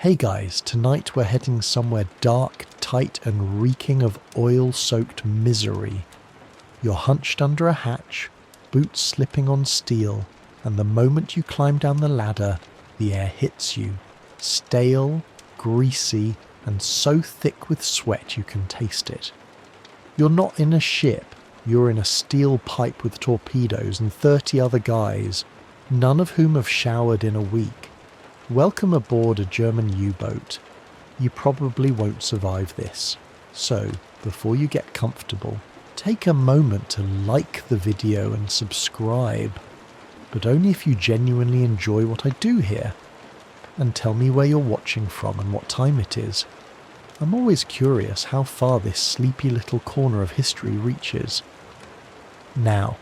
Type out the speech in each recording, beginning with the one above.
Hey guys, tonight we're heading somewhere dark, tight and reeking of oil-soaked misery. You're hunched under a hatch, boots slipping on steel, and the moment you climb down the ladder, the air hits you. Stale, greasy, and so thick with sweat you can taste it. You're not in a ship, you're in a steel pipe with torpedoes and 30 other guys, none of whom have showered in a week. Welcome aboard a German U-boat. You probably won't survive this. So, before you get comfortable, take a moment to like the video and subscribe. But only if you genuinely enjoy what I do here. And tell me where you're watching from and what time it is. I'm always curious how far this sleepy little corner of history reaches. Now,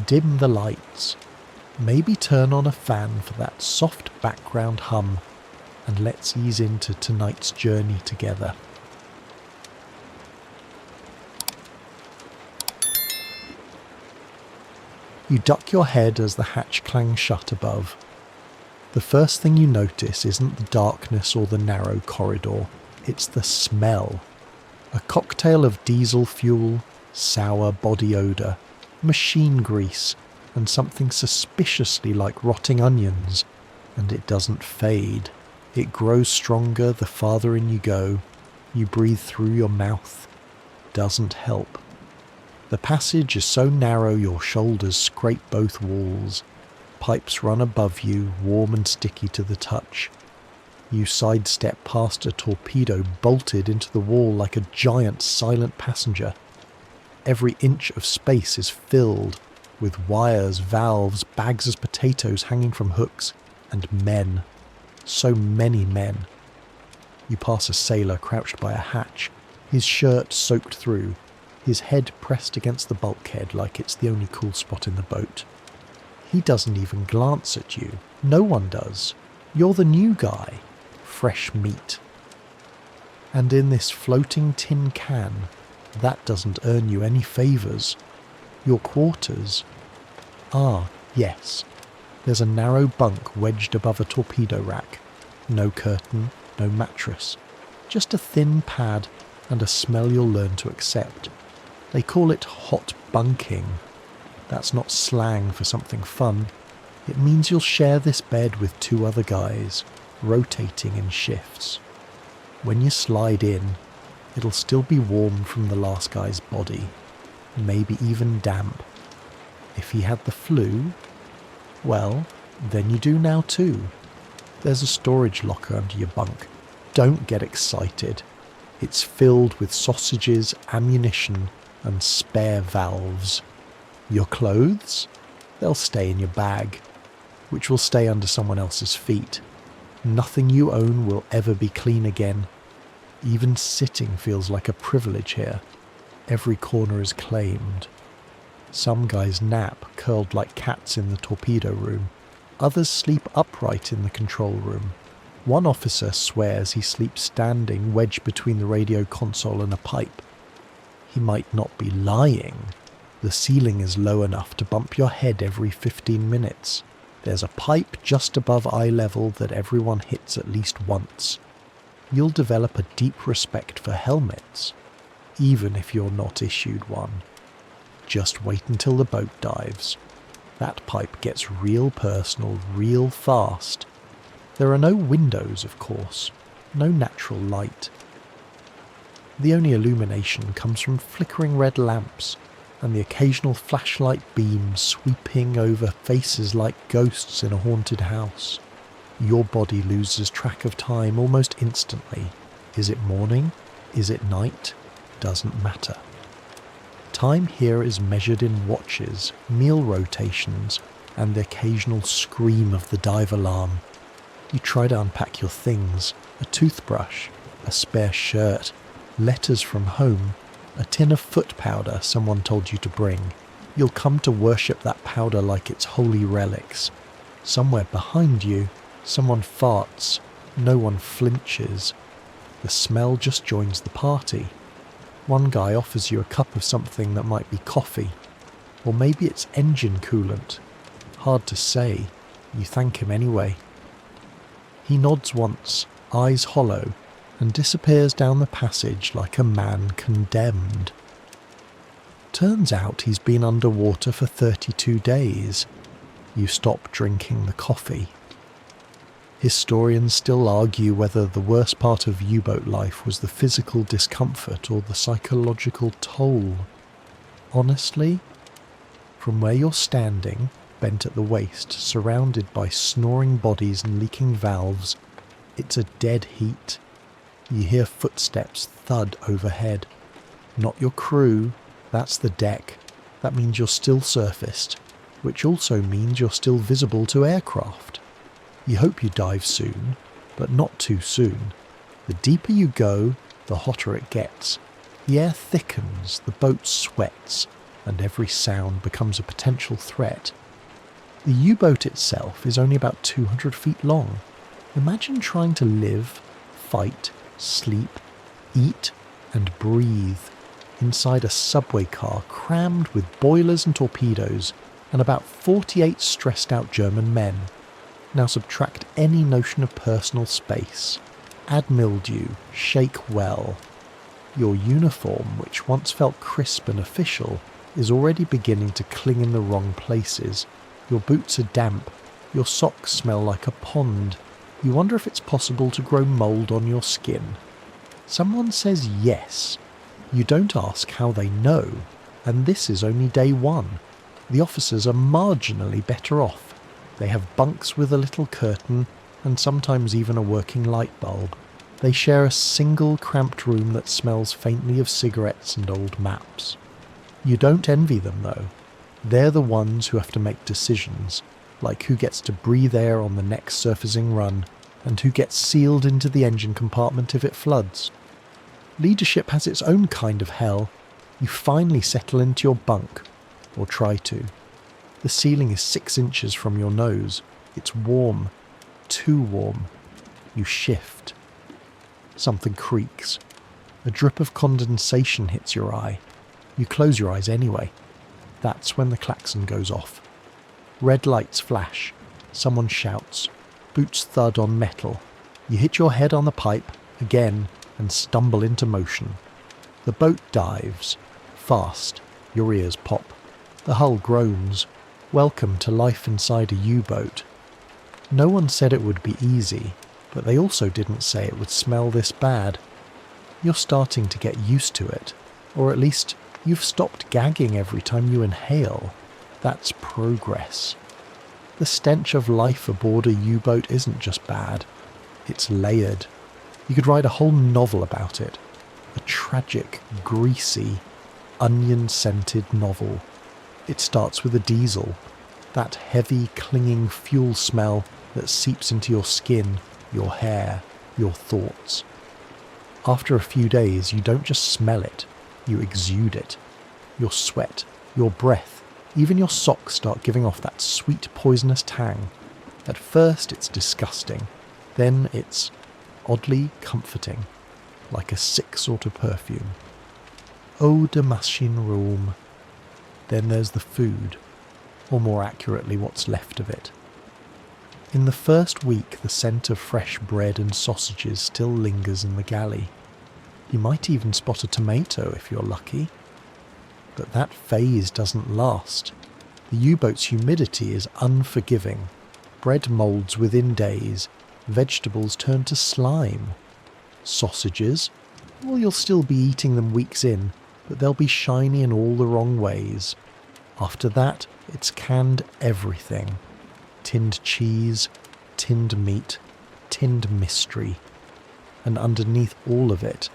dim the lights. Maybe turn on a fan for that soft background hum, and let's ease into tonight's journey together. You duck your head as the hatch clangs shut above. The first thing you notice isn't the darkness or the narrow corridor, it's the smell. A cocktail of diesel fuel, sour body odour, machine grease, and something suspiciously like rotting onions, and it doesn't fade. It grows stronger the farther in you go. You breathe through your mouth. Doesn't help. The passage is so narrow your shoulders scrape both walls. Pipes run above you, warm and sticky to the touch. You sidestep past a torpedo bolted into the wall like a giant silent passenger. Every inch of space is filled with wires, valves, bags as potatoes hanging from hooks, and men. So many men. You pass a sailor crouched by a hatch, his shirt soaked through, his head pressed against the bulkhead like it's the only cool spot in the boat. He doesn't even glance at you. No one does. You're the new guy. Fresh meat. And in this floating tin can, that doesn't earn you any favours. Your quarters. Ah, yes. There's a narrow bunk wedged above a torpedo rack. No curtain, no mattress. Just a thin pad and a smell you'll learn to accept. They call it hot bunking. That's not slang for something fun. It means you'll share this bed with 2 other guys, rotating in shifts. When you slide in, it'll still be warm from the last guy's body. Maybe even damp. If he had the flu, well, then you do now too. There's a storage locker under your bunk. Don't get excited. It's filled with sausages, ammunition, and spare valves. Your clothes? They'll stay in your bag, which will stay under someone else's feet. Nothing you own will ever be clean again. Even sitting feels like a privilege here. Every corner is claimed. Some guys nap, curled like cats in the torpedo room. Others sleep upright in the control room. One officer swears he sleeps standing, wedged between the radio console and a pipe. He might not be lying. The ceiling is low enough to bump your head every 15 minutes. There's a pipe just above eye level that everyone hits at least once. You'll develop a deep respect for helmets, even if you're not issued one. Just wait until the boat dives. That pipe gets real personal real fast. There are no windows, of course, no natural light. The only illumination comes from flickering red lamps and the occasional flashlight beam sweeping over faces like ghosts in a haunted house. Your body loses track of time almost instantly. Is it morning? Is it night? Doesn't matter. Time here is measured in watches, meal rotations, and the occasional scream of the dive alarm. You try to unpack your things, a toothbrush, a spare shirt, letters from home, a tin of foot powder someone told you to bring. You'll come to worship that powder like it's holy relics. Somewhere behind you, someone farts. No one flinches. The smell just joins the party. One guy offers you a cup of something that might be coffee, or maybe it's engine coolant. Hard to say. You thank him anyway. He nods once, eyes hollow, and disappears down the passage like a man condemned. Turns out he's been underwater for 32 days. You stop drinking the coffee. Historians still argue whether the worst part of U-boat life was the physical discomfort or the psychological toll. Honestly, from where you're standing, bent at the waist, surrounded by snoring bodies and leaking valves, it's a dead heat. You hear footsteps thud overhead. Not your crew, that's the deck. That means you're still surfaced, which also means you're still visible to aircraft. You hope you dive soon, but not too soon. The deeper you go, the hotter it gets. The air thickens, the boat sweats, and every sound becomes a potential threat. The U-boat itself is only about 200 feet long. Imagine trying to live, fight, sleep, eat, and breathe inside a subway car crammed with boilers and torpedoes and about 48 stressed out German men. Now subtract any notion of personal space. Add mildew, shake well. Your uniform, which once felt crisp and official, is already beginning to cling in the wrong places. Your boots are damp. Your socks smell like a pond. You wonder if it's possible to grow mould on your skin. Someone says yes. You don't ask how they know, and this is only day one. The officers are marginally better off. They have bunks with a little curtain and sometimes even a working light bulb. They share a single cramped room that smells faintly of cigarettes and old maps. You don't envy them though. They're the ones who have to make decisions, like who gets to breathe air on the next surfacing run and who gets sealed into the engine compartment if it floods. Leadership has its own kind of hell. You finally settle into your bunk, or try to. The ceiling is 6 inches from your nose. It's warm, too warm. You shift. Something creaks. A drip of condensation hits your eye. You close your eyes anyway. That's when the klaxon goes off. Red lights flash. Someone shouts. Boots thud on metal. You hit your head on the pipe, again, and stumble into motion. The boat dives. Fast. Your ears pop. The hull groans. Welcome to life inside a U-boat. No one said it would be easy, but they also didn't say it would smell this bad. You're starting to get used to it, or at least you've stopped gagging every time you inhale. That's progress. The stench of life aboard a U-boat isn't just bad, it's layered. You could write a whole novel about it. A tragic, greasy, onion-scented novel. It starts with a diesel, that heavy, clinging fuel smell that seeps into your skin, your hair, your thoughts. After a few days, you don't just smell it, you exude it. Your sweat, your breath, even your socks start giving off that sweet, poisonous tang. At first, it's disgusting. Then it's oddly comforting, like a sick sort of perfume. Eau de Maschinenraum. Then there's the food, or more accurately what's left of it. In the first week, the scent of fresh bread and sausages still lingers in the galley. You might even spot a tomato if you're lucky. But that phase doesn't last. The U-boat's humidity is unforgiving. Bread moulds within days. Vegetables turn to slime. Sausages? Well, you'll still be eating them weeks in, but they'll be shiny in all the wrong ways. After that, it's canned everything. Tinned cheese, tinned meat, tinned mystery. And underneath all of it,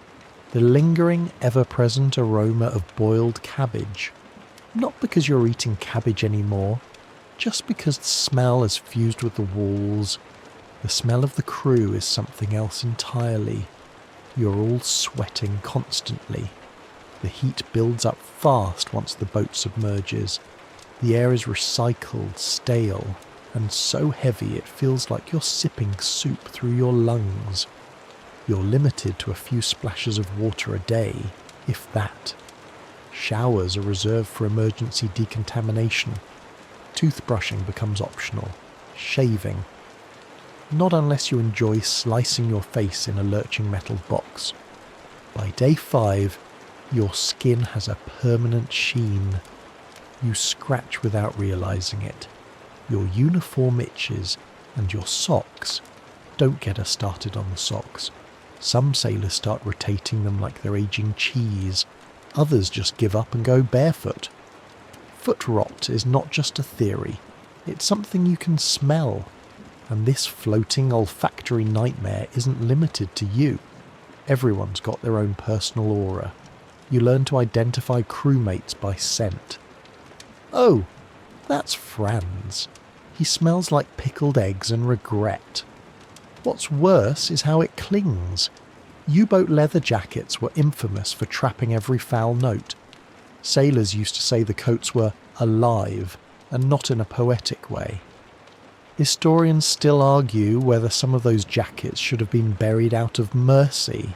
the lingering, ever-present aroma of boiled cabbage. Not because you're eating cabbage anymore, just because the smell has fused with the walls. The smell of the crew is something else entirely. You're all sweating constantly. The heat builds up fast once the boat submerges. The air is recycled, stale, and so heavy it feels like you're sipping soup through your lungs. You're limited to a few splashes of water a day, if that. Showers are reserved for emergency decontamination. Toothbrushing becomes optional. Shaving. Not unless you enjoy slicing your face in a lurching metal box. By day 5, your skin has a permanent sheen. You scratch without realising it. Your uniform itches, and your socks. Don't get us started on the socks. Some sailors start rotating them like they're aging cheese. Others just give up and go barefoot. Foot rot is not just a theory. It's something you can smell. And this floating olfactory nightmare isn't limited to you. Everyone's got their own personal aura. You learn to identify crewmates by scent. Oh, that's Franz. He smells like pickled eggs and regret. What's worse is how it clings. U-boat leather jackets were infamous for trapping every foul note. Sailors used to say the coats were alive, and not in a poetic way. Historians still argue whether some of those jackets should have been buried out of mercy.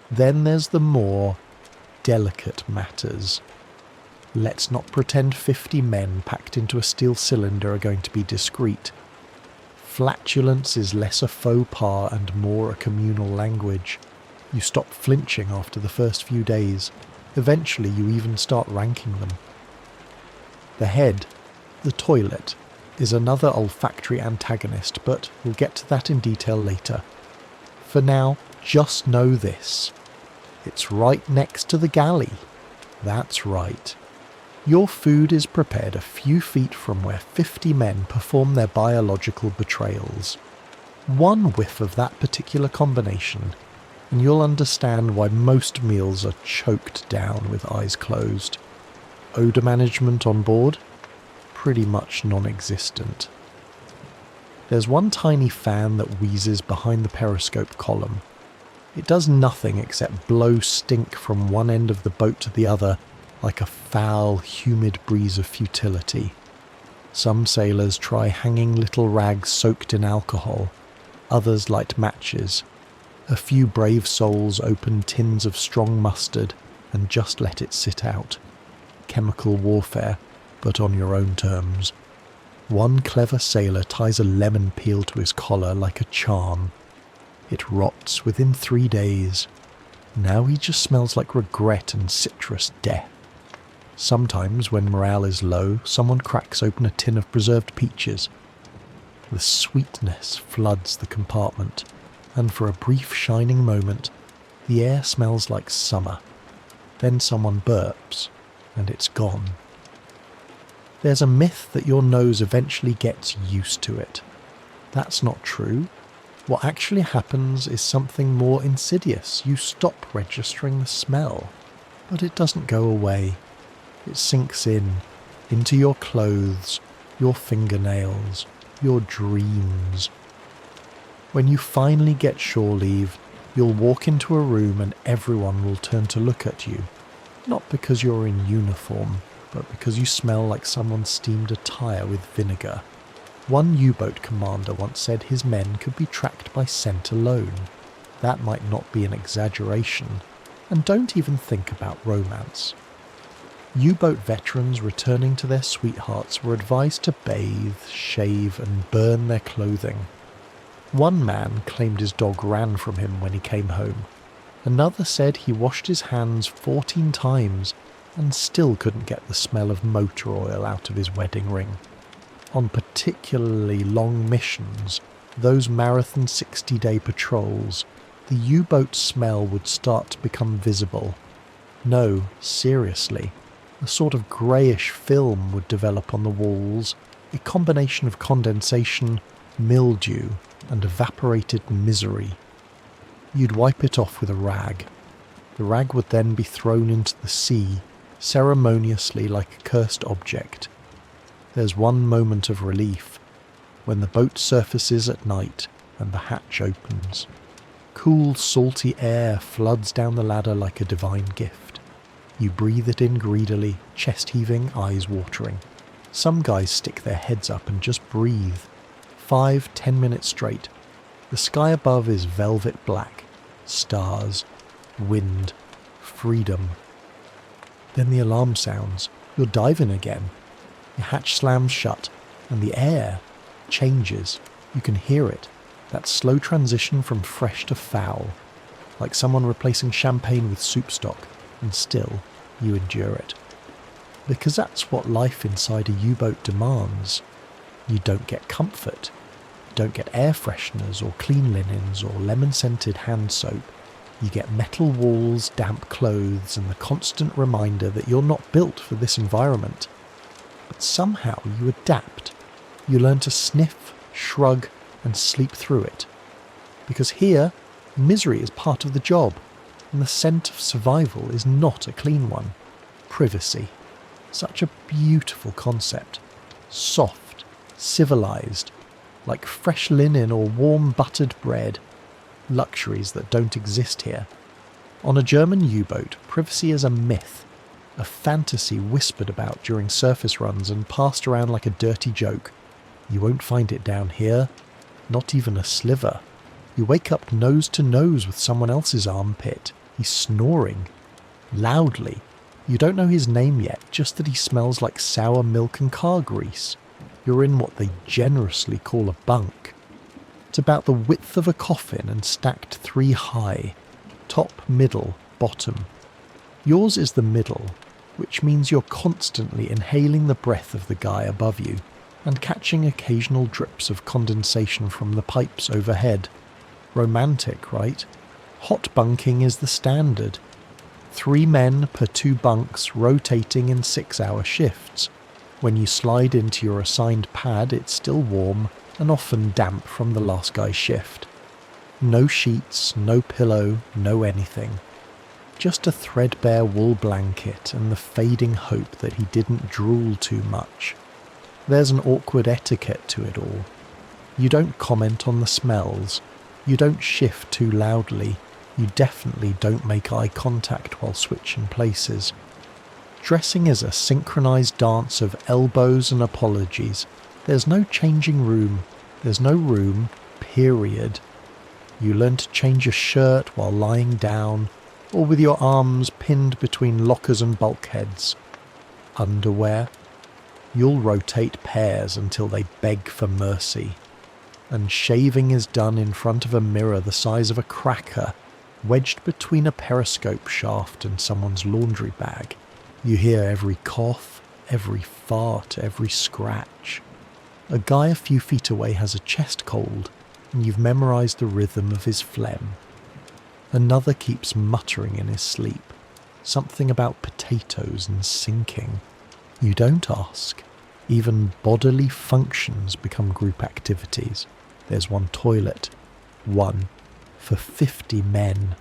Then there's the more delicate matters. Let's not pretend 50 men packed into a steel cylinder are going to be discreet. Flatulence is less a faux pas and more a communal language. You stop flinching after the first few days. Eventually you even start ranking them. The head, the toilet, is another olfactory antagonist, but we'll get to that in detail later. For now, just know this. It's right next to the galley. That's right. Your food is prepared a few feet from where 50 men perform their biological betrayals. One whiff of that particular combination, and you'll understand why most meals are choked down with eyes closed. Odour management on board? Pretty much non-existent. There's one tiny fan that wheezes behind the periscope column. It does nothing except blow stink from one end of the boat to the other, like a foul, humid breeze of futility. Some sailors try hanging little rags soaked in alcohol. Others light matches. A few brave souls open tins of strong mustard and just let it sit out. Chemical warfare, but on your own terms. One clever sailor ties a lemon peel to his collar like a charm. It rots within 3 days. Now he just smells like regret and citrus death. Sometimes, when morale is low, someone cracks open a tin of preserved peaches. The sweetness floods the compartment, and for a brief shining moment, the air smells like summer. Then someone burps, and it's gone. There's a myth that your nose eventually gets used to it. That's not true. What actually happens is something more insidious. You stop registering the smell, but it doesn't go away. It sinks in, into your clothes, your fingernails, your dreams. When you finally get shore leave, you'll walk into a room and everyone will turn to look at you. Not because you're in uniform, but because you smell like someone steamed a tyre with vinegar. One U-boat commander once said his men could be tracked by scent alone. That might not be an exaggeration. And don't even think about romance. U-boat veterans returning to their sweethearts were advised to bathe, shave and burn their clothing. One man claimed his dog ran from him when he came home. Another said he washed his hands 14 times and still couldn't get the smell of motor oil out of his wedding ring. On particularly long missions, those marathon 60-day patrols, the U-boat smell would start to become visible. No, seriously. A sort of greyish film would develop on the walls, a combination of condensation, mildew, and evaporated misery. You'd wipe it off with a rag. The rag would then be thrown into the sea, ceremoniously like a cursed object. There's one moment of relief, when the boat surfaces at night and the hatch opens. Cool, salty air floods down the ladder like a divine gift. You breathe it in greedily, chest heaving, eyes watering. Some guys stick their heads up and just breathe. 5-10 minutes straight. The sky above is velvet black. Stars, wind, freedom. Then the alarm sounds. You're diving again. Your hatch slams shut, and the air changes. You can hear it. That slow transition from fresh to foul, like someone replacing champagne with soup stock, and still you endure it. Because that's what life inside a U-boat demands. You don't get comfort. You don't get air fresheners or clean linens or lemon-scented hand soap. You get metal walls, damp clothes, and the constant reminder that you're not built for this environment. But somehow you adapt. You learn to sniff, shrug, and sleep through it. Because here, misery is part of the job, and the scent of survival is not a clean one. Privacy. Such a beautiful concept. Soft, civilized, like fresh linen or warm buttered bread. Luxuries that don't exist here. On a German U-boat, privacy is a myth, a fantasy whispered about during surface runs and passed around like a dirty joke. You won't find it down here, not even a sliver. You wake up nose to nose with someone else's armpit. He's snoring. Loudly. You don't know his name yet, just that he smells like sour milk and car grease. You're in what they generously call a bunk. It's about the width of a coffin and stacked 3 high. Top, middle, bottom. Yours is the middle, which means you're constantly inhaling the breath of the guy above you and catching occasional drips of condensation from the pipes overhead. Romantic, right? Hot bunking is the standard. 3 men per 2 bunks rotating in 6-hour shifts. When you slide into your assigned pad, it's still warm and often damp from the last guy's shift. No sheets, no pillow, no anything. Just a threadbare wool blanket and the fading hope that he didn't drool too much. There's an awkward etiquette to it all. You don't comment on the smells. You don't shift too loudly. You definitely don't make eye contact while switching places. Dressing is a synchronized dance of elbows and apologies. There's no changing room. There's no room, period. You learn to change a shirt while lying down, or with your arms pinned between lockers and bulkheads. Underwear. You'll rotate pairs until they beg for mercy. And shaving is done in front of a mirror the size of a cracker, wedged between a periscope shaft and someone's laundry bag. You hear every cough, every fart, every scratch. A guy a few feet away has a chest cold, and you've memorized the rhythm of his phlegm. Another keeps muttering in his sleep, something about potatoes and sinking. You don't ask. Even bodily functions become group activities. There's one toilet. One for 50 men.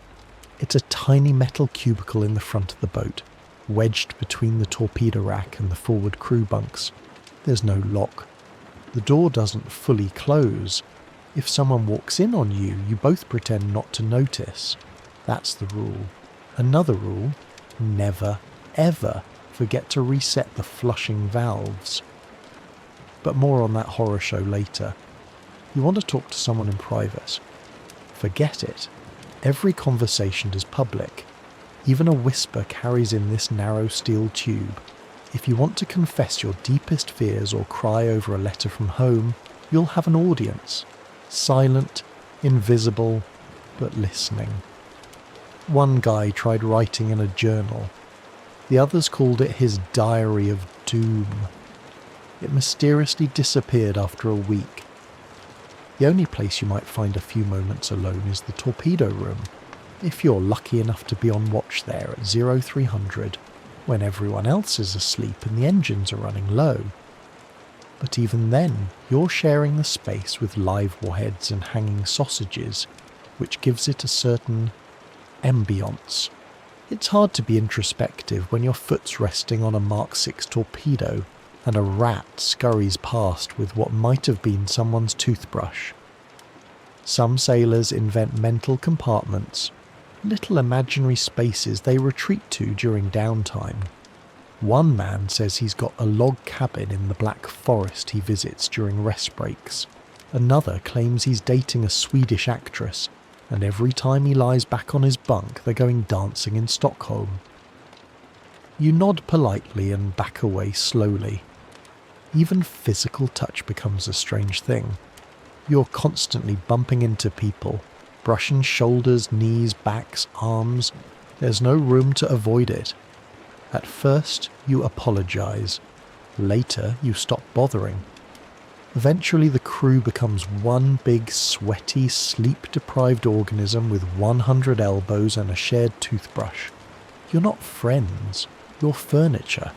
It's a tiny metal cubicle in the front of the boat, wedged between the torpedo rack and the forward crew bunks. There's no lock. The door doesn't fully close. If someone walks in on you, you both pretend not to notice. That's the rule. Another rule: never, ever forget to reset the flushing valves. But more on that horror show later. You want to talk to someone in private. Forget it. Every conversation is public. Even a whisper carries in this narrow steel tube. If you want to confess your deepest fears or cry over a letter from home, you'll have an audience. Silent, invisible, but listening. One guy tried writing in a journal. The others called it his diary of doom. It mysteriously disappeared after a week. The only place you might find a few moments alone is the torpedo room, if you're lucky enough to be on watch there at 0300, when everyone else is asleep and the engines are running low. But even then, you're sharing the space with live warheads and hanging sausages, which gives it a certain ambience. It's hard to be introspective when your foot's resting on a Mark 6 torpedo and a rat scurries past with what might have been someone's toothbrush. Some sailors invent mental compartments, little imaginary spaces they retreat to during downtime. One man says he's got a log cabin in the Black Forest he visits during rest breaks. Another claims he's dating a Swedish actress, and every time he lies back on his bunk they're going dancing in Stockholm. You nod politely and back away slowly. Even physical touch becomes a strange thing. You're constantly bumping into people, brushing shoulders, knees, backs, arms. There's no room to avoid it. At first, you apologize. Later, you stop bothering. Eventually, the crew becomes one big, sweaty, sleep-deprived organism with 100 elbows and a shared toothbrush. You're not friends. You're furniture.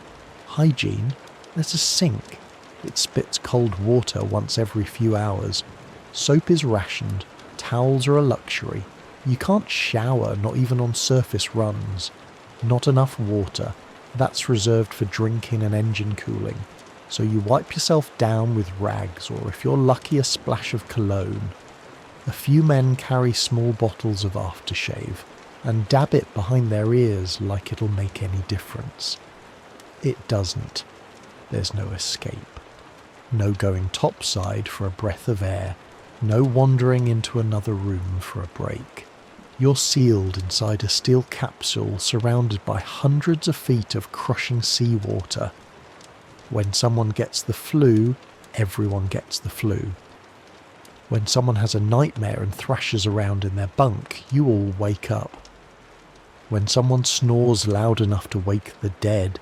Hygiene. There's a sink. It spits cold water once every few hours. Soap is rationed. Towels are a luxury. You can't shower, not even on surface runs. Not enough water. That's reserved for drinking and engine cooling. So you wipe yourself down with rags, or if you're lucky, a splash of cologne. A few men carry small bottles of aftershave and dab it behind their ears like it'll make any difference. It doesn't. There's no escape. No going topside for a breath of air. No wandering into another room for a break. You're sealed inside a steel capsule surrounded by hundreds of feet of crushing seawater. When someone gets the flu, everyone gets the flu. When someone has a nightmare and thrashes around in their bunk, you all wake up. When someone snores loud enough to wake the dead,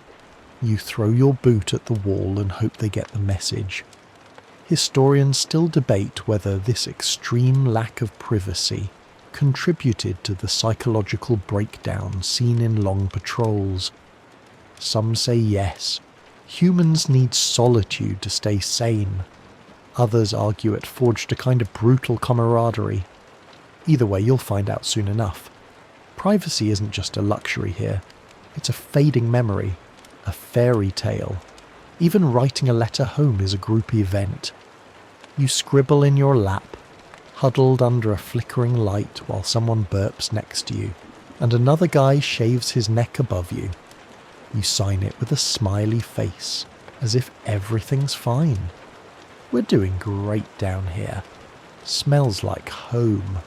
you throw your boot at the wall and hope they get the message. Historians still debate whether this extreme lack of privacy contributed to the psychological breakdown seen in long patrols. Some say yes. Humans need solitude to stay sane. Others argue it forged a kind of brutal camaraderie. Either way, you'll find out soon enough. Privacy isn't just a luxury here. It's a fading memory, a fairy tale. Even writing a letter home is a group event. You scribble in your lap, huddled under a flickering light while someone burps next to you, and another guy shaves his neck above you. You sign it with a smiley face, as if everything's fine. We're doing great down here. Smells like home.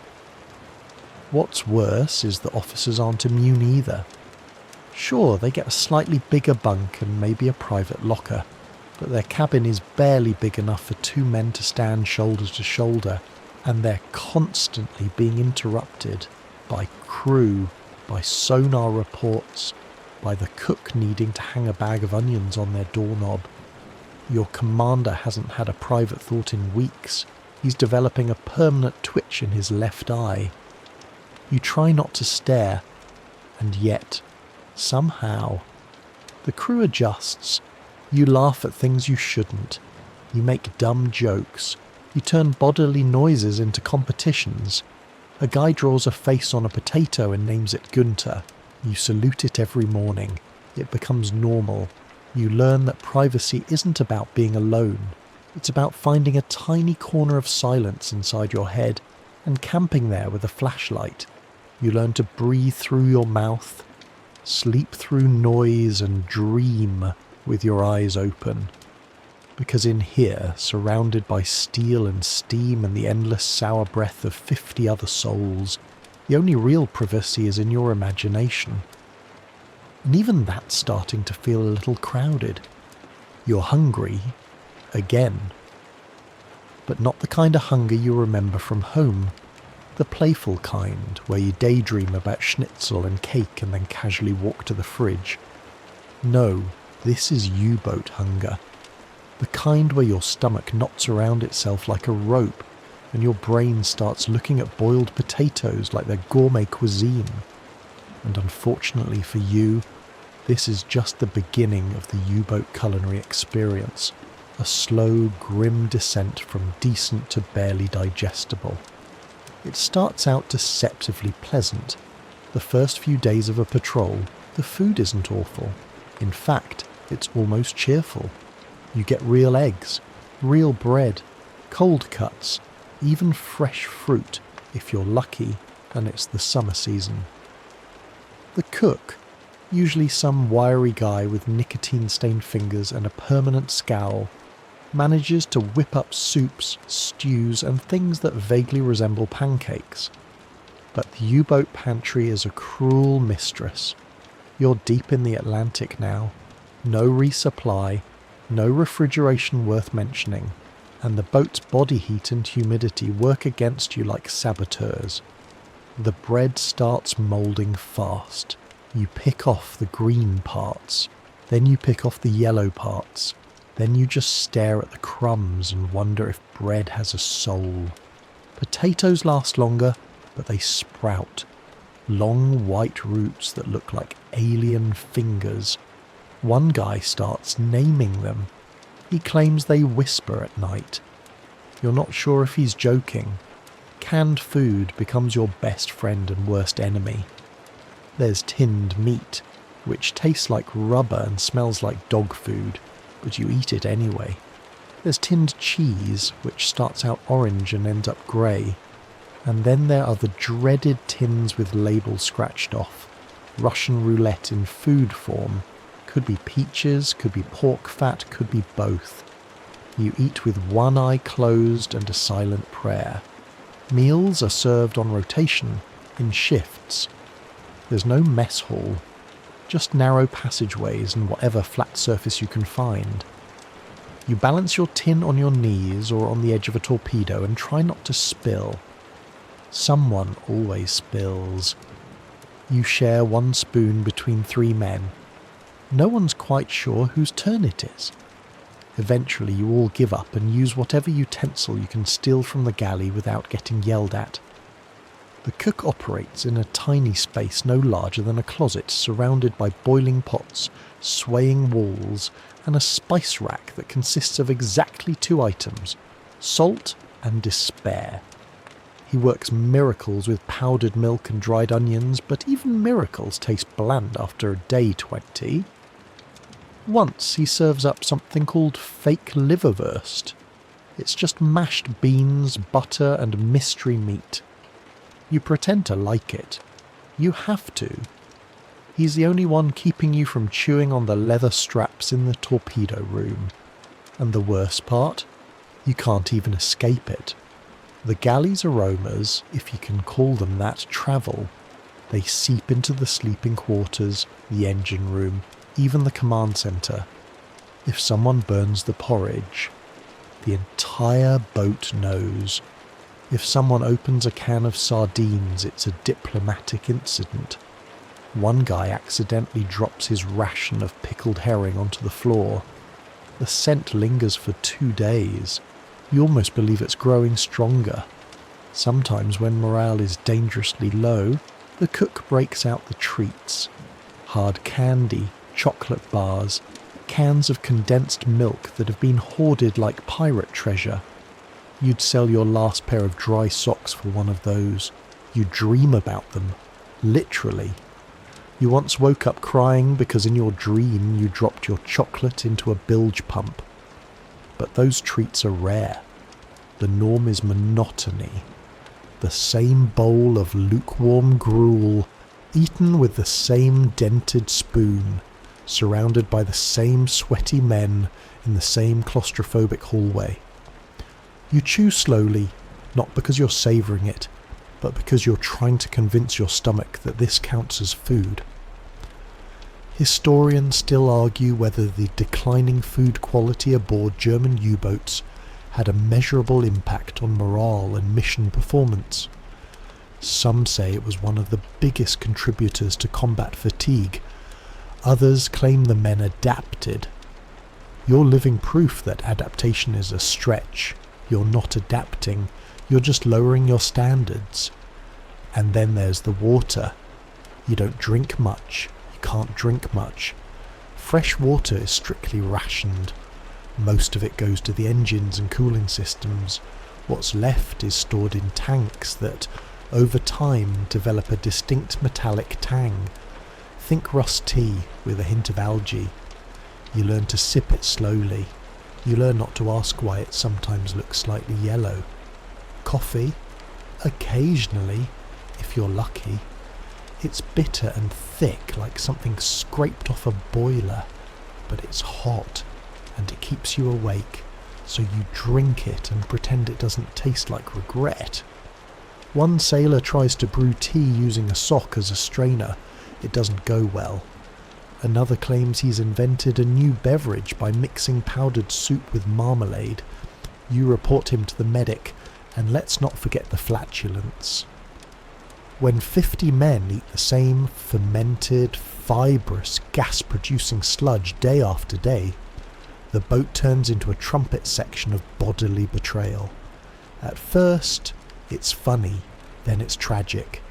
What's worse is that officers aren't immune either. Sure, they get a slightly bigger bunk and maybe a private locker, but their cabin is barely big enough for two men to stand shoulder to shoulder, and they're constantly being interrupted by crew, by sonar reports, by the cook needing to hang a bag of onions on their doorknob. Your commander hasn't had a private thought in weeks. He's developing a permanent twitch in his left eye. You try not to stare, and yet, somehow, the crew adjusts. You laugh at things you shouldn't. You make dumb jokes. You turn bodily noises into competitions. A guy draws a face on a potato and names it Gunter. You salute it every morning. It becomes normal. You learn that privacy isn't about being alone. It's about finding a tiny corner of silence inside your head and camping there with a flashlight. You learn to breathe through your mouth, sleep through noise, and dream with your eyes open. Because in here, surrounded by steel and steam and the endless sour breath of 50 other souls, the only real privacy is in your imagination. And even that's starting to feel a little crowded. You're hungry, again. But not the kind of hunger you remember from home. The playful kind, where you daydream about schnitzel and cake and then casually walk to the fridge. No, this is U-boat hunger. The kind where your stomach knots around itself like a rope and your brain starts looking at boiled potatoes like they're gourmet cuisine. And unfortunately for you, this is just the beginning of the U-boat culinary experience, a slow, grim descent from decent to barely digestible. It starts out deceptively pleasant. The first few days of a patrol, the food isn't awful. In fact, it's almost cheerful. You get real eggs, real bread, cold cuts, even fresh fruit if you're lucky and it's the summer season. The cook, usually some wiry guy with nicotine-stained fingers and a permanent scowl, manages to whip up soups, stews and things that vaguely resemble pancakes. But the U-boat pantry is a cruel mistress. You're deep in the Atlantic now, no resupply, no refrigeration worth mentioning, and the boat's body heat and humidity work against you like saboteurs. The bread starts moulding fast. You pick off the green parts, then you pick off the yellow parts, then you just stare at the crumbs and wonder if bread has a soul. Potatoes last longer, but they sprout. Long white roots that look like alien fingers. One guy starts naming them. He claims they whisper at night. You're not sure if he's joking. Canned food becomes your best friend and worst enemy. There's tinned meat, which tastes like rubber and smells like dog food, but you eat it anyway. There's tinned cheese, which starts out orange and ends up grey. And then there are the dreaded tins with labels scratched off. Russian roulette in food form. Could be peaches, could be pork fat, could be both. You eat with one eye closed and a silent prayer. Meals are served on rotation, in shifts. There's no mess hall, just narrow passageways and whatever flat surface you can find. You balance your tin on your knees or on the edge of a torpedo and try not to spill. Someone always spills. You share one spoon between 3 men. No one's quite sure whose turn it is. Eventually you all give up and use whatever utensil you can steal from the galley without getting yelled at. The cook operates in a tiny space no larger than a closet, surrounded by boiling pots, swaying walls, and a spice rack that consists of exactly 2 items, salt and despair. He works miracles with powdered milk and dried onions, but even miracles taste bland after a day 20. Once he serves up something called fake liverwurst. It's just mashed beans, butter and mystery meat. You pretend to like it. You have to. He's the only one keeping you from chewing on the leather straps in the torpedo room. And the worst part? You can't even escape it. The galley's aromas, if you can call them that, travel. They seep into the sleeping quarters, the engine room, even the command centre. If someone burns the porridge, the entire boat knows. If someone opens a can of sardines, it's a diplomatic incident. One guy accidentally drops his ration of pickled herring onto the floor. The scent lingers for 2 days. You almost believe it's growing stronger. Sometimes when morale is dangerously low, the cook breaks out the treats. Hard candy, chocolate bars, cans of condensed milk that have been hoarded like pirate treasure. You'd sell your last pair of dry socks for one of those. You dream about them, literally. You once woke up crying because in your dream you dropped your chocolate into a bilge pump. But those treats are rare. The norm is monotony. The same bowl of lukewarm gruel, eaten with the same dented spoon, surrounded by the same sweaty men in the same claustrophobic hallway. You chew slowly, not because you're savouring it, but because you're trying to convince your stomach that this counts as food. Historians still argue whether the declining food quality aboard German U-boats had a measurable impact on morale and mission performance. Some say it was one of the biggest contributors to combat fatigue. Others claim the men adapted. You're living proof that adaptation is a stretch. You're not adapting, you're just lowering your standards. And then there's the water. You don't drink much, you can't drink much. Fresh water is strictly rationed. Most of it goes to the engines and cooling systems. What's left is stored in tanks that, over time, develop a distinct metallic tang. Think rust tea with a hint of algae. You learn to sip it slowly. You learn not to ask why it sometimes looks slightly yellow. Coffee? Occasionally, if you're lucky. It's bitter and thick like something scraped off a boiler, but it's hot and it keeps you awake, so you drink it and pretend it doesn't taste like regret. One sailor tries to brew tea using a sock as a strainer. It doesn't go well. Another claims he's invented a new beverage by mixing powdered soup with marmalade. You report him to the medic, and let's not forget the flatulence. When 50 men eat the same fermented, fibrous, gas-producing sludge day after day, the boat turns into a trumpet section of bodily betrayal. At first, it's funny, then it's tragic.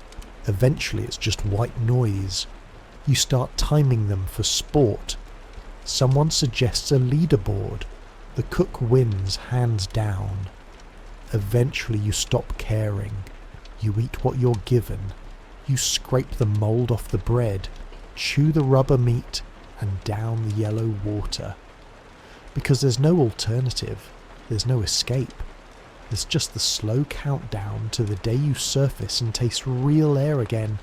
Eventually it's just white noise. You start timing them for sport. Someone suggests a leaderboard. The cook wins hands down. Eventually you stop caring. You eat what you're given. You scrape the mould off the bread, chew the rubber meat, and down the yellow water. Because there's no alternative. There's no escape. There's just the slow countdown to the day you surface and taste real air again.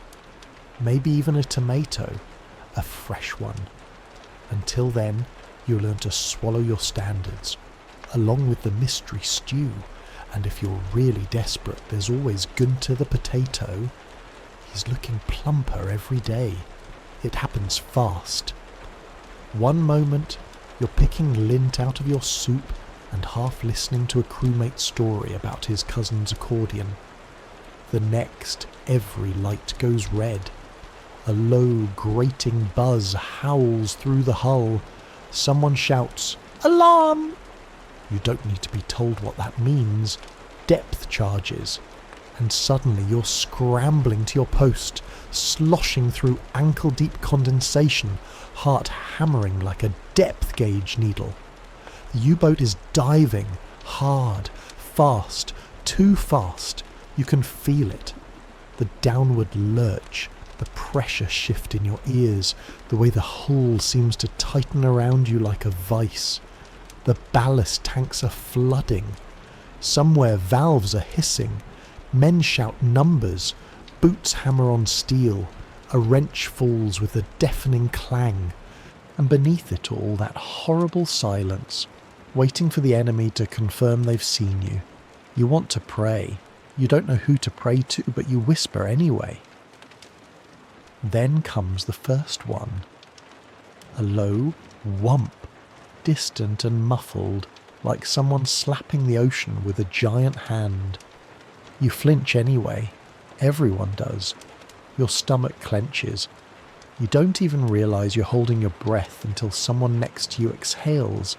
Maybe even a tomato. A fresh one. Until then, you learn to swallow your standards, along with the mystery stew. And if you're really desperate, there's always Gunter the potato. He's looking plumper every day. It happens fast. One moment, you're picking lint out of your soup and half listening to a crewmate's story about his cousin's accordion. The next, every light goes red. A low, grating buzz howls through the hull. Someone shouts, "Alarm!" You don't need to be told what that means. Depth charges. And suddenly you're scrambling to your post, sloshing through ankle-deep condensation, heart hammering like a depth gauge needle. The U-boat is diving, hard, fast, too fast. You can feel it. The downward lurch, the pressure shift in your ears, the way the hull seems to tighten around you like a vice. The ballast tanks are flooding. Somewhere valves are hissing. Men shout numbers. Boots hammer on steel. A wrench falls with a deafening clang. And beneath it all, that horrible silence, waiting for the enemy to confirm they've seen you. You want to pray. You don't know who to pray to, but you whisper anyway. Then comes the first one. A low whump, distant and muffled, like someone slapping the ocean with a giant hand. You flinch anyway. Everyone does. Your stomach clenches. You don't even realise you're holding your breath until someone next to you exhales,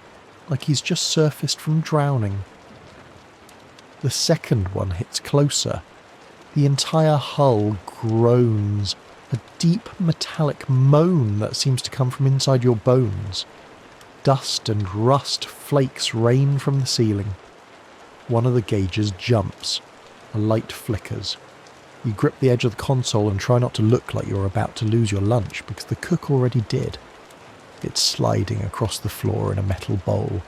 like he's just surfaced from drowning. The second one hits closer. The entire hull groans, a deep metallic moan that seems to come from inside your bones. Dust and rust flakes rain from the ceiling. One of the gauges jumps. A light flickers. You grip the edge of the console and try not to look like you're about to lose your lunch because the cook already did. It's sliding across the floor in a metal bowl.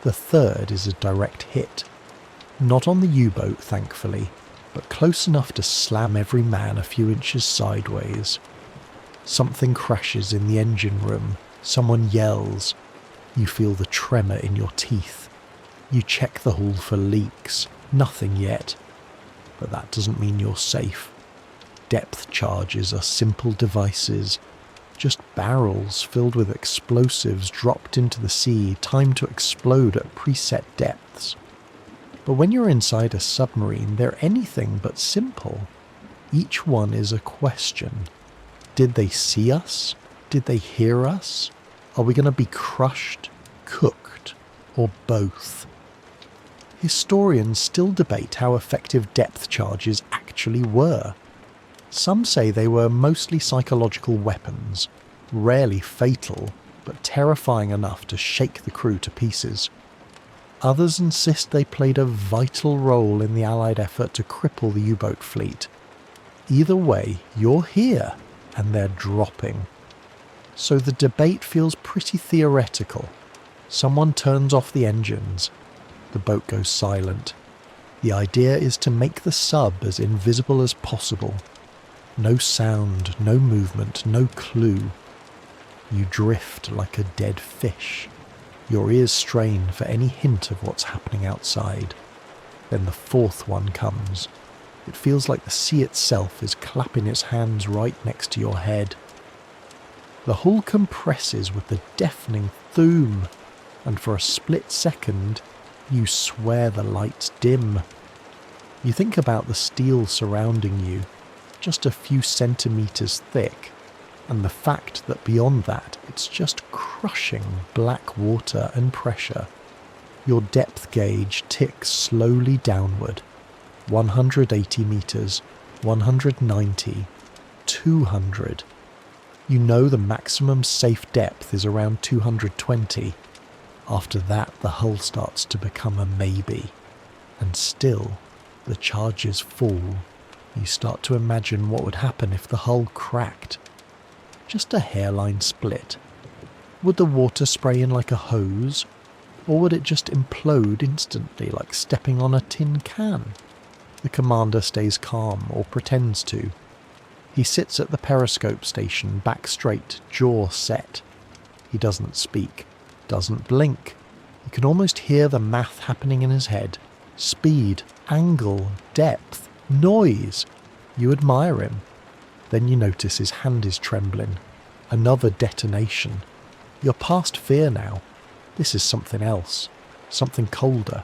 The third is a direct hit. Not on the U-boat, thankfully, but close enough to slam every man a few inches sideways. Something crashes in the engine room. Someone yells. You feel the tremor in your teeth. You check the hull for leaks. Nothing yet. But that doesn't mean you're safe. Depth charges are simple devices. Just barrels filled with explosives dropped into the sea, timed to explode at preset depths. But when you're inside a submarine, they're anything but simple. Each one is a question. Did they see us? Did they hear us? Are we going to be crushed, cooked, or both? Historians still debate how effective depth charges actually were. Some say they were mostly psychological weapons, rarely fatal, but terrifying enough to shake the crew to pieces. Others insist they played a vital role in the Allied effort to cripple the U-boat fleet. Either way, you're here, and they're dropping. So the debate feels pretty theoretical. Someone turns off the engines. The boat goes silent. The idea is to make the sub as invisible as possible. No sound, no movement, no clue. You drift like a dead fish. Your ears strain for any hint of what's happening outside. Then the fourth one comes. It feels like the sea itself is clapping its hands right next to your head. The hull compresses with the deafening thoom, and for a split second, You swear the lights dim. You think about the steel surrounding you, just a few centimetres thick, and the fact that beyond that it's just crushing black water and pressure. Your depth gauge ticks slowly downward. 180 metres, 190, 200. You know the maximum safe depth is around 220. After that, the hull starts to become a maybe. And still, the charges fall. You start to imagine what would happen if the hull cracked. Just a hairline split. Would the water spray in like a hose? Or would it just implode instantly like stepping on a tin can? The commander stays calm, or pretends to. He sits at the periscope station, back straight, jaw set. He doesn't speak, doesn't blink. You can almost hear the math happening in his head. Speed, angle, depth, noise. You admire him. Then you notice his hand is trembling. Another detonation. You're past fear now. This is something else. Something colder.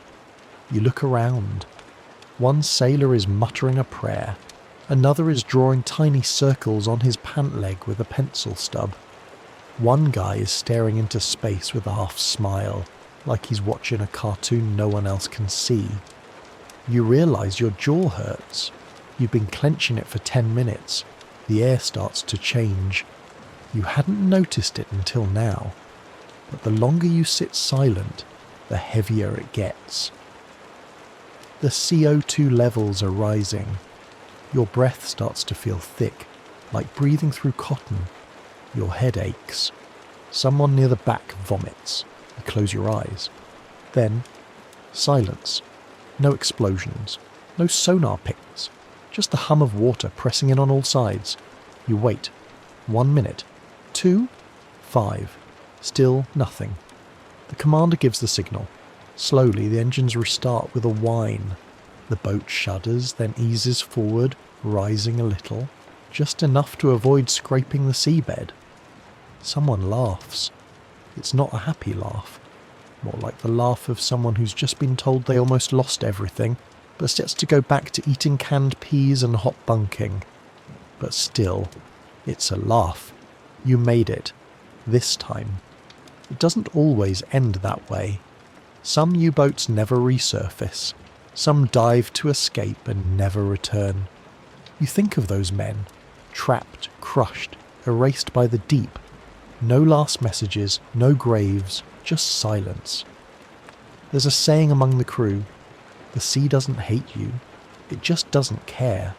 You look around. One sailor is muttering a prayer. Another is drawing tiny circles on his pant leg with a pencil stub. One guy is staring into space with a half smile, like he's watching a cartoon no one else can see. You realise your jaw hurts. You've been clenching it for 10 minutes. The air starts to change. You hadn't noticed it until now, but the longer you sit silent, the heavier it gets. The CO2 levels are rising. Your breath starts to feel thick, like breathing through cotton. Your head aches. Someone near the back vomits. You close your eyes. Then, silence. No explosions. No sonar pings. Just the hum of water pressing in on all sides. You wait. 1 minute. 2. 5. Still nothing. The commander gives the signal. Slowly the engines restart with a whine. The boat shudders, then eases forward, rising a little, just enough to avoid scraping the seabed. Someone laughs. It's not a happy laugh. More like the laugh of someone who's just been told they almost lost everything, but gets to go back to eating canned peas and hot bunking. But still, it's a laugh. You made it. This time. It doesn't always end that way. Some U-boats never resurface. Some dive to escape and never return. You think of those men, trapped, crushed, erased by the deep. No last messages, no graves, just silence. There's a saying among the crew, the sea doesn't hate you, it just doesn't care.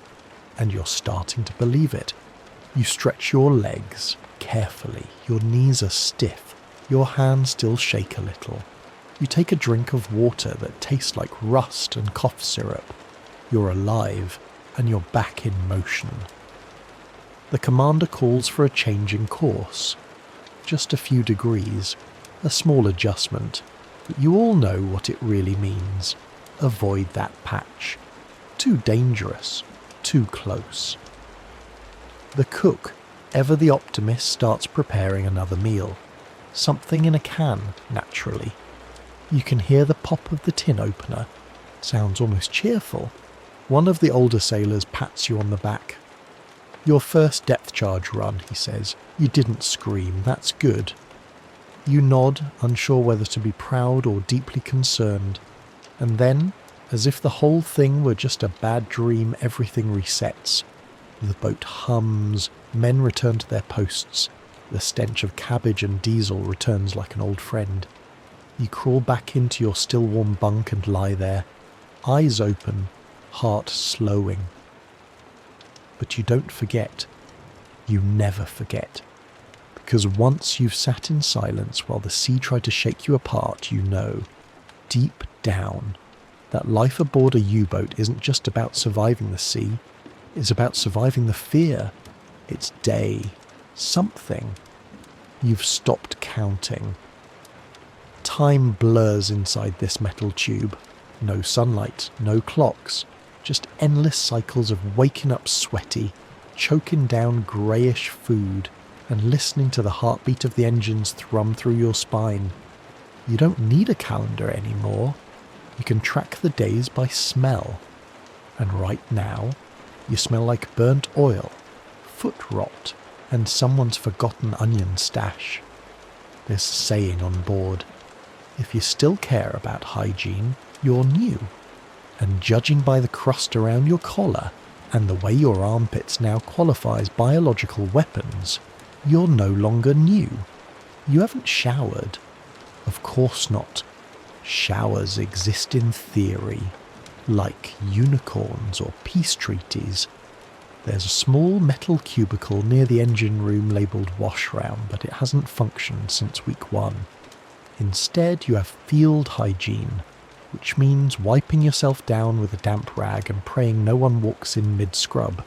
And you're starting to believe it. You stretch your legs carefully, your knees are stiff, your hands still shake a little. You take a drink of water that tastes like rust and cough syrup. You're alive, and you're back in motion. The commander calls for a change in course. Just a few degrees, a small adjustment, but you all know what it really means. Avoid that patch. Too dangerous, too close. The cook, ever the optimist, starts preparing another meal. Something in a can, naturally. You can hear the pop of the tin opener. It sounds almost cheerful. One of the older sailors pats you on the back. Your first depth charge run, he says. You didn't scream, that's good. You nod, unsure whether to be proud or deeply concerned. And then, as if the whole thing were just a bad dream, everything resets. The boat hums, men return to their posts. The stench of cabbage and diesel returns like an old friend. You crawl back into your still warm bunk and lie there, eyes open, heart slowing. But you don't forget. You never forget. Because once you've sat in silence while the sea tried to shake you apart, you know, deep down, that life aboard a U-boat isn't just about surviving the sea, it's about surviving the fear. It's day. Something. You've stopped counting. Time blurs inside this metal tube. No sunlight, no clocks, just endless cycles of waking up sweaty, choking down greyish food, and listening to the heartbeat of the engines thrum through your spine. You don't need a calendar anymore. You can track the days by smell. And right now, you smell like burnt oil, foot rot, and someone's forgotten onion stash. There's a saying on board: if you still care about hygiene, you're new. And judging by the crust around your collar, and the way your armpits now qualify as biological weapons, you're no longer new. You haven't showered. Of course not. Showers exist in theory, like unicorns or peace treaties. There's a small metal cubicle near the engine room labelled washroom, but it hasn't functioned since week 1. Instead, you have field hygiene, which means wiping yourself down with a damp rag and praying no one walks in mid-scrub.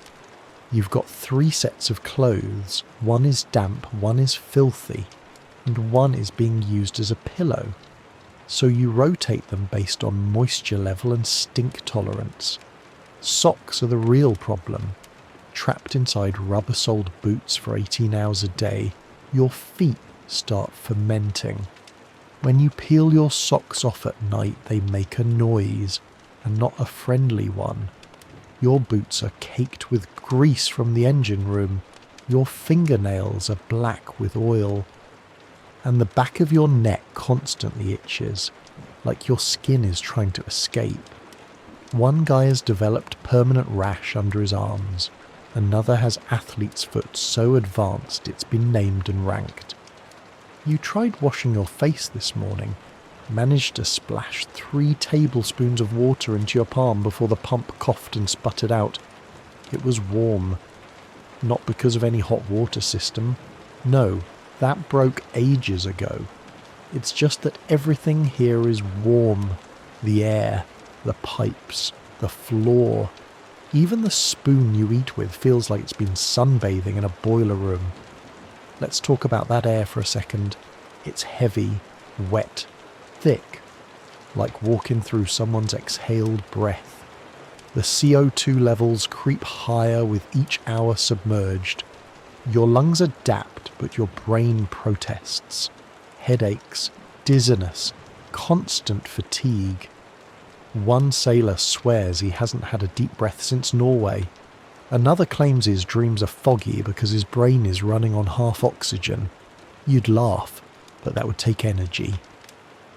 You've got 3 sets of clothes. One is damp, one is filthy, and one is being used as a pillow. So you rotate them based on moisture level and stink tolerance. Socks are the real problem. Trapped inside rubber-soled boots for 18 hours a day, your feet start fermenting. When you peel your socks off at night, they make a noise, and not a friendly one. Your boots are caked with grease from the engine room. Your fingernails are black with oil. And the back of your neck constantly itches, like your skin is trying to escape. One guy has developed permanent rash under his arms. Another has athlete's foot so advanced it's been named and ranked. You tried washing your face this morning, managed to splash 3 tablespoons of water into your palm before the pump coughed and sputtered out. It was warm. Not because of any hot water system. No, that broke ages ago. It's just that everything here is warm. The air, the pipes, the floor. Even the spoon you eat with feels like it's been sunbathing in a boiler room. Let's talk about that air for a second. It's heavy, wet, thick, like walking through someone's exhaled breath. The CO2 levels creep higher with each hour submerged. Your lungs adapt, but your brain protests. Headaches, dizziness, constant fatigue. One sailor swears he hasn't had a deep breath since Norway. Another claims his dreams are foggy because his brain is running on half oxygen. You'd laugh, but that would take energy.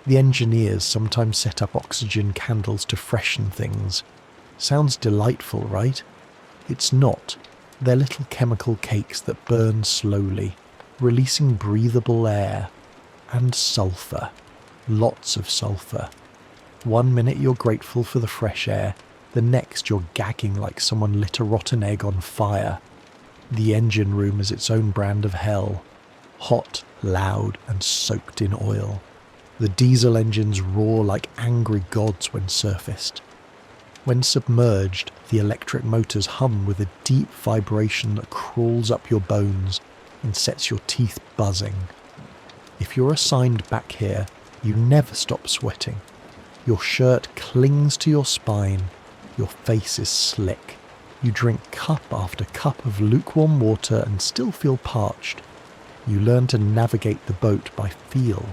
The engineers sometimes set up oxygen candles to freshen things. Sounds delightful, right? It's not. They're little chemical cakes that burn slowly, releasing breathable air. And sulphur. Lots of sulphur. One minute you're grateful for the fresh air, the next you're gagging like someone lit a rotten egg on fire. The engine room is its own brand of hell. Hot, loud, and soaked in oil. The diesel engines roar like angry gods when surfaced. When submerged, the electric motors hum with a deep vibration that crawls up your bones and sets your teeth buzzing. If you're assigned back here, you never stop sweating. Your shirt clings to your spine. Your face is slick. You drink cup after cup of lukewarm water and still feel parched. You learn to navigate the boat by feel.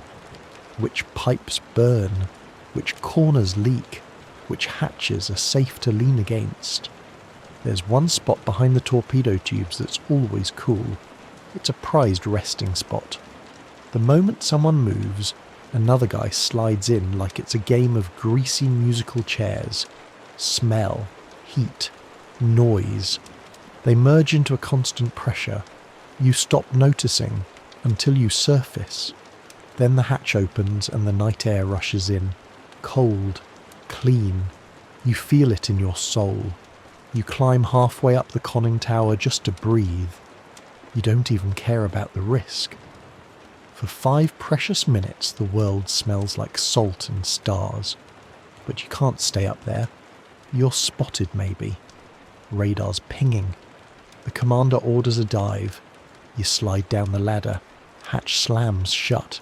Which pipes burn, which corners leak, which hatches are safe to lean against. There's one spot behind the torpedo tubes that's always cool. It's a prized resting spot. The moment someone moves, another guy slides in like it's a game of greasy musical chairs. Smell, heat, noise. They merge into a constant pressure. You stop noticing until you surface. Then the hatch opens and the night air rushes in. Cold, clean. You feel it in your soul. You climb halfway up the conning tower just to breathe. You don't even care about the risk. For 5 precious minutes the world smells like salt and stars. But you can't stay up there. You're spotted maybe. Radar's pinging. The commander orders a dive. You slide down the ladder. Hatch slams shut.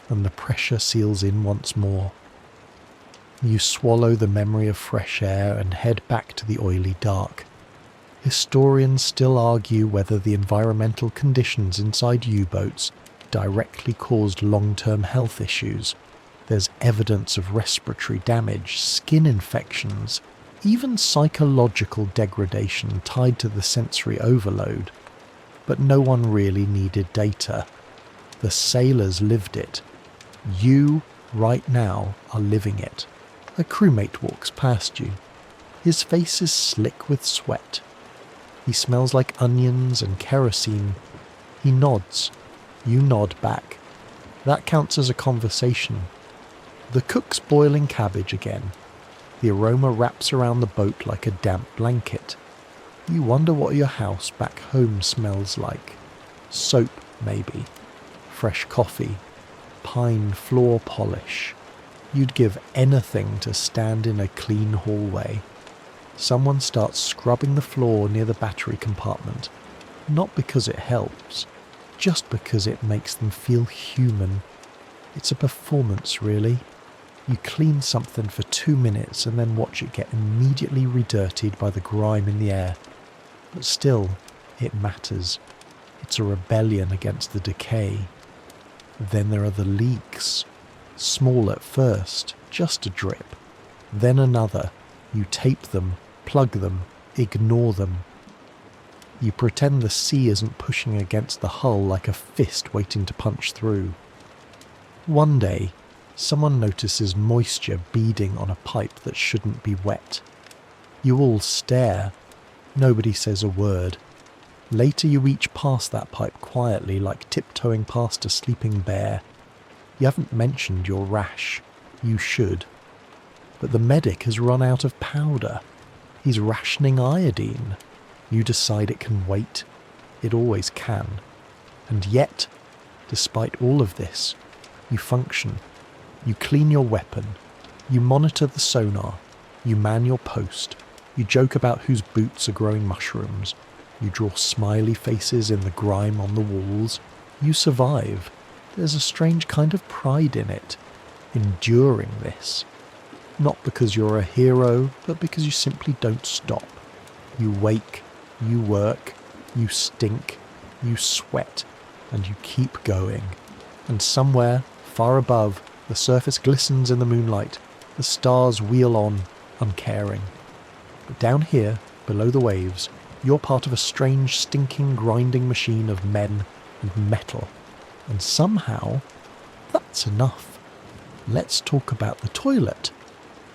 And the pressure seals in once more. You swallow the memory of fresh air and head back to the oily dark. Historians still argue whether the environmental conditions inside U-boats directly caused long-term health issues, There's evidence of respiratory damage, skin infections, even psychological degradation tied to the sensory overload. But no one really needed data. The sailors lived it. You, right now, are living it. A crewmate walks past you. His face is slick with sweat. He smells like onions and kerosene. He nods. You nod back. That counts as a conversation. The cook's boiling cabbage again. The aroma wraps around the boat like a damp blanket. You wonder what your house back home smells like. Soap, maybe. Fresh coffee. Pine floor polish. You'd give anything to stand in a clean hallway. Someone starts scrubbing the floor near the battery compartment. Not because it helps, just because it makes them feel human. It's a performance, really. You clean something for 2 minutes and then watch it get immediately redirtied by the grime in the air. But still, it matters. It's a rebellion against the decay. Then there are the leaks. Small at first, just a drip. Then another. You tape them, plug them, ignore them. You pretend the sea isn't pushing against the hull like a fist waiting to punch through. One day, someone notices moisture beading on a pipe that shouldn't be wet. You all stare. Nobody says a word. Later you each pass that pipe quietly, like tiptoeing past a sleeping bear. You haven't mentioned your rash. You should. But the medic has run out of powder. He's rationing iodine. You decide it can wait. It always can. And yet, despite all of this, you function. You clean your weapon. You monitor the sonar. You man your post. You joke about whose boots are growing mushrooms. You draw smiley faces in the grime on the walls. You survive. There's a strange kind of pride in it. Enduring this. Not because you're a hero, but because you simply don't stop. You wake. You work. You stink. You sweat. And you keep going. And somewhere, far above, the surface glistens in the moonlight. The stars wheel on, uncaring. But down here, below the waves, you're part of a strange, stinking, grinding machine of men and metal. And somehow, that's enough. Let's talk about the toilet.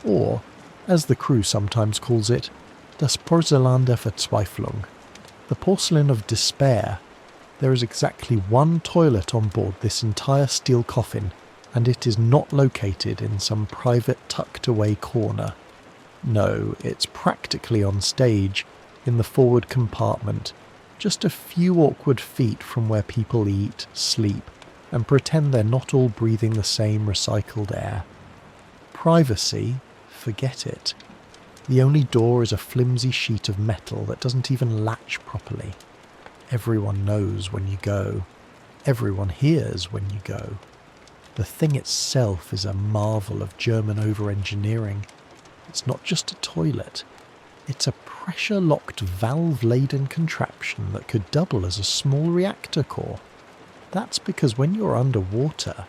Or, as the crew sometimes calls it, das Porzellan der Verzweiflung. The porcelain of despair. There is exactly one toilet on board this entire steel coffin, and it is not located in some private tucked-away corner. No, it's practically on stage, in the forward compartment, just a few awkward feet from where people eat, sleep, and pretend they're not all breathing the same recycled air. Privacy? Forget it. The only door is a flimsy sheet of metal that doesn't even latch properly. Everyone knows when you go. Everyone hears when you go. The thing itself is a marvel of German over-engineering. It's not just a toilet. It's a pressure-locked, valve-laden contraption that could double as a small reactor core. That's because when you're underwater,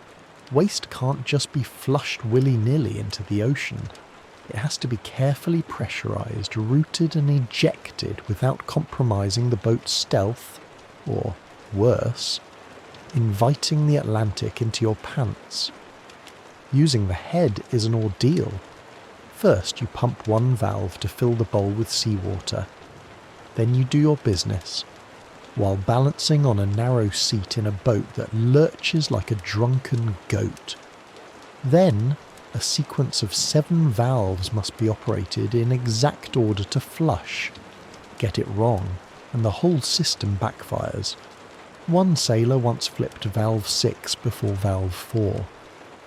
waste can't just be flushed willy-nilly into the ocean. It has to be carefully pressurized, routed and ejected without compromising the boat's stealth, or, worse, inviting the Atlantic into your pants. Using the head is an ordeal. First, you pump one valve to fill the bowl with seawater. Then you do your business, while balancing on a narrow seat in a boat that lurches like a drunken goat. Then, a sequence of 7 valves must be operated in exact order to flush. Get it wrong, and the whole system backfires. One sailor once flipped valve 6 before valve 4.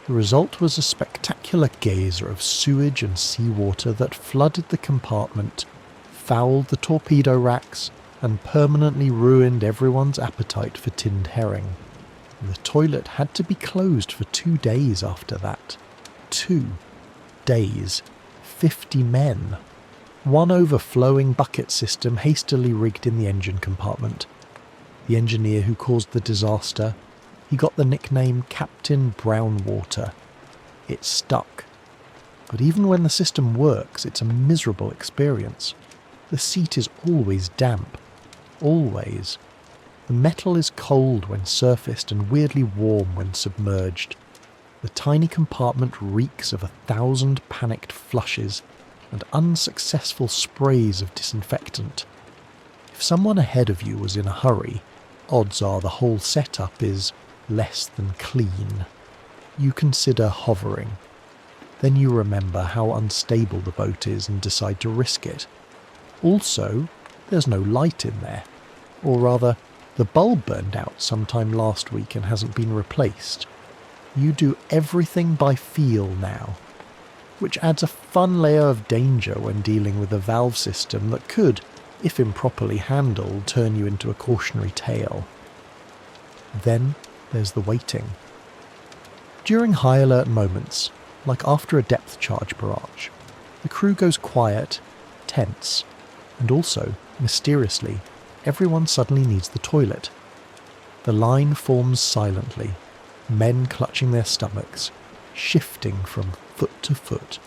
The result was a spectacular geyser of sewage and seawater that flooded the compartment, fouled the torpedo racks, and permanently ruined everyone's appetite for tinned herring. The toilet had to be closed for 2 days after that. 2 days. 50 men. One overflowing bucket system hastily rigged in the engine compartment. The engineer who caused the disaster, he got the nickname Captain Brownwater. It's stuck. But even when the system works, it's a miserable experience. The seat is always damp. Always. The metal is cold when surfaced and weirdly warm when submerged. The tiny compartment reeks of 1,000 panicked flushes and unsuccessful sprays of disinfectant. If someone ahead of you was in a hurry, odds are the whole setup is less than clean. You consider hovering. Then you remember how unstable the boat is and decide to risk it. Also, there's no light in there. Or rather, the bulb burned out sometime last week and hasn't been replaced. You do everything by feel now, which adds a fun layer of danger when dealing with a valve system that could, if improperly handled, turn you into a cautionary tale. Then there's the waiting. During high alert moments, like after a depth charge barrage, the crew goes quiet, tense, and also, mysteriously, everyone suddenly needs the toilet. The line forms silently, men clutching their stomachs, shifting from foot to foot,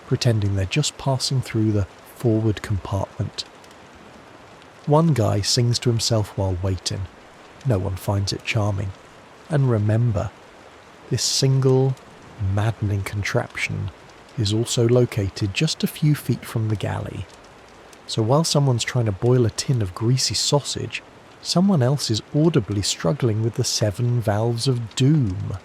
pretending they're just passing through the forward compartment. One guy sings to himself while waiting. No one finds it charming. And remember, this single, maddening contraption is also located just a few feet from the galley. So while someone's trying to boil a tin of greasy sausage, someone else is audibly struggling with the 7 valves of doom.